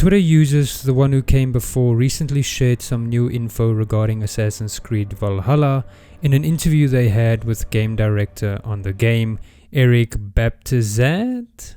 Twitter users The One Who Came Before recently shared some new info regarding Assassin's Creed Valhalla in an interview they had with game director on the game, Eric Baptizat,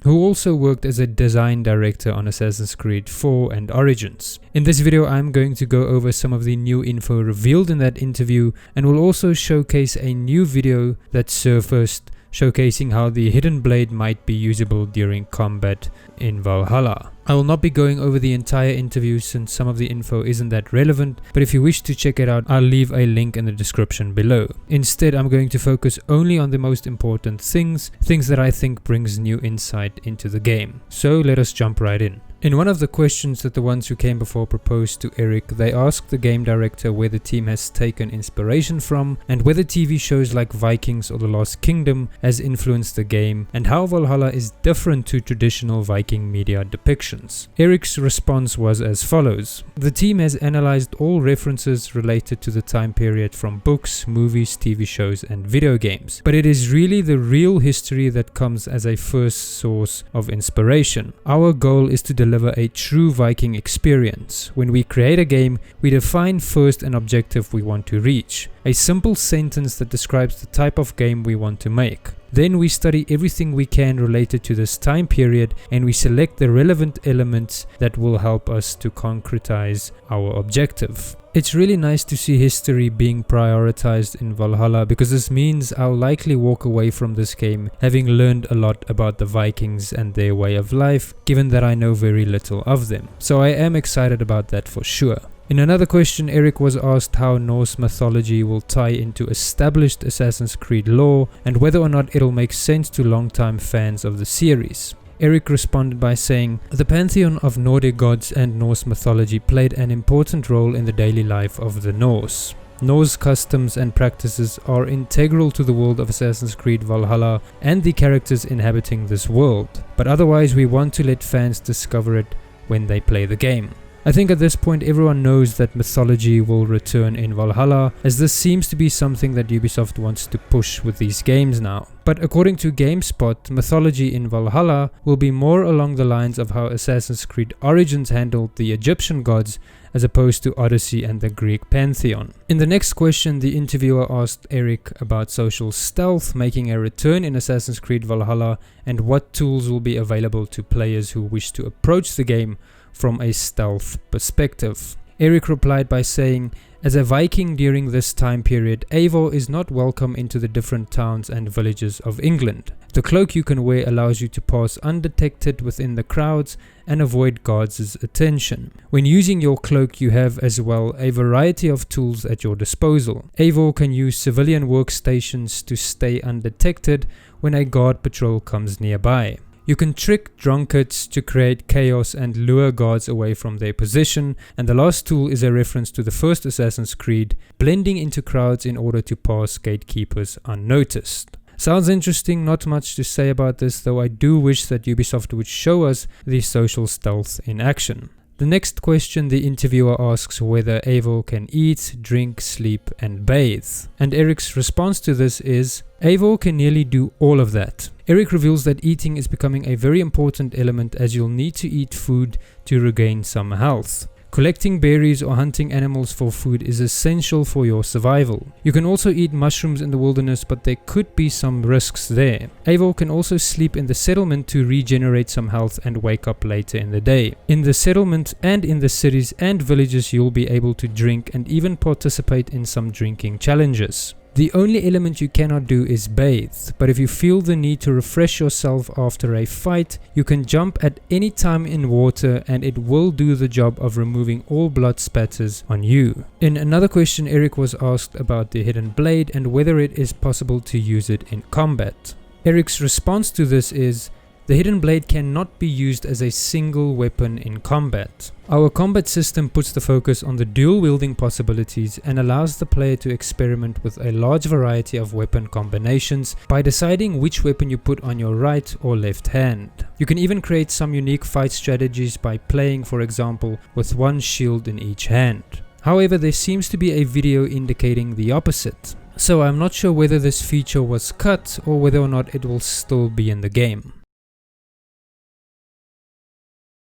who also worked as a design director on Assassin's Creed 4 and Origins. In this video, I'm going to go over some of the new info revealed in that interview, and will also showcase a new video that surfaced showcasing how the hidden blade might be usable during combat in Valhalla. I will not be going over the entire interview since some of the info isn't that relevant, but if you wish to check it out, I'll leave a link in the description below. Instead, I'm going to focus only on the most important things that I think brings new insight into the game. So let us jump right in. In one of the questions that The Ones Who Came Before proposed to Eric, they asked the game director where the team has taken inspiration from, and whether TV shows like Vikings or The Lost Kingdom has influenced the game, and how Valhalla is different to traditional Viking media depictions. Eric's response was as follows: the team has analyzed all references related to the time period from books, movies, TV shows and video games, but it is really the real history that comes as a first source of inspiration. Our goal is to deliver a true Viking experience. When we create a game, we define first an objective we want to reach, a simple sentence that describes the type of game we want to make. Then we study everything we can related to this time period, and we select the relevant elements that will help us to concretize our objective. It's really nice to see history being prioritized in Valhalla, because this means I'll likely walk away from this game having learned a lot about the Vikings and their way of life, given that I know very little of them. So I am excited about that for sure. In another question, Eric was asked how Norse mythology will tie into established Assassin's Creed lore, and whether or not it'll make sense to longtime fans of the series. Eric responded by saying, the pantheon of Nordic gods and Norse mythology played an important role in the daily life of the Norse. Norse customs and practices are integral to the world of Assassin's Creed Valhalla and the characters inhabiting this world, but otherwise we want to let fans discover it when they play the game. I think at this point everyone knows that mythology will return in Valhalla, as this seems to be something that Ubisoft wants to push with these games now. But according to GameSpot, mythology in Valhalla will be more along the lines of how Assassin's Creed Origins handled the Egyptian gods, as opposed to Odyssey and the Greek pantheon. In the next question, the interviewer asked Eric about social stealth making a return in Assassin's Creed Valhalla, and what tools will be available to players who wish to approach the game from a stealth perspective. Eric replied by saying, as a Viking during this time period, Eivor is not welcome into the different towns and villages of England. The cloak you can wear allows you to pass undetected within the crowds and avoid guards' attention. When using your cloak, you have as well a variety of tools at your disposal. Eivor can use civilian workstations to stay undetected when a guard patrol comes nearby. You can trick drunkards to create chaos and lure guards away from their position, and the last tool is a reference to the first Assassin's Creed, blending into crowds in order to pass gatekeepers unnoticed. Sounds interesting, not much to say about this, though I do wish that Ubisoft would show us the social stealth in action. The next question, the interviewer asks whether Eivor can eat, drink, sleep and bathe. And Eric's response to this is, Eivor can nearly do all of that. Eric reveals that eating is becoming a very important element, as you'll need to eat food to regain some health. Collecting berries or hunting animals for food is essential for your survival. You can also eat mushrooms in the wilderness, but there could be some risks there. Eivor can also sleep in the settlement to regenerate some health and wake up later in the day. In the settlement and in the cities and villages, you'll be able to drink and even participate in some drinking challenges. The only element you cannot do is bathe, but if you feel the need to refresh yourself after a fight, you can jump at any time in water and it will do the job of removing all blood spatters on you. In another question, Eric was asked about the hidden blade and whether it is possible to use it in combat. Eric's response to this is, the hidden blade cannot be used as a single weapon in combat. Our combat system puts the focus on the dual wielding possibilities and allows the player to experiment with a large variety of weapon combinations by deciding which weapon you put on your right or left hand. You can even create some unique fight strategies by playing, for example, with one shield in each hand. However, there seems to be a video indicating the opposite. So I'm not sure whether this feature was cut or whether or not it will still be in the game.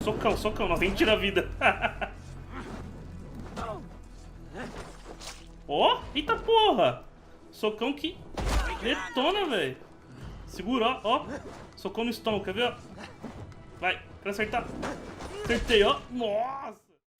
Socão, socão. Nossa, nem tira a vida. Ó, eita porra. Socão que detona, velho. Segura, ó, ó. Socão no estômago, quer ver, ó? Vai, quero acertar. Acertei, ó. Nossa.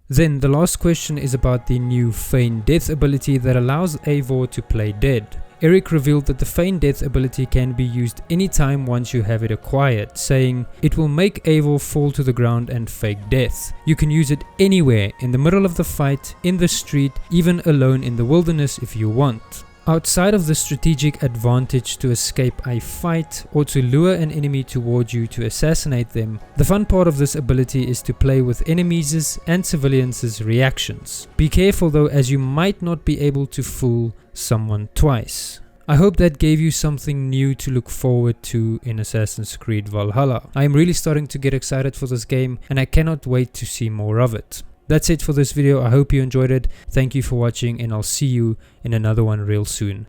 Then the last question is about the new Feign Death ability that allows Eivor to play dead. Eric revealed that the Feign Death ability can be used anytime once you have it acquired, saying, "It will make Eivor fall to the ground and fake death. You can use it anywhere, in the middle of the fight, in the street, even alone in the wilderness if you want." Outside of the strategic advantage to escape a fight or to lure an enemy towards you to assassinate them, the fun part of this ability is to play with enemies' and civilians' reactions. Be careful though, as you might not be able to fool someone twice. I hope that gave you something new to look forward to in Assassin's Creed Valhalla. I am really starting to get excited for this game and I cannot wait to see more of it. That's it for this video. I hope you enjoyed it. Thank you for watching and I'll see you in another one real soon.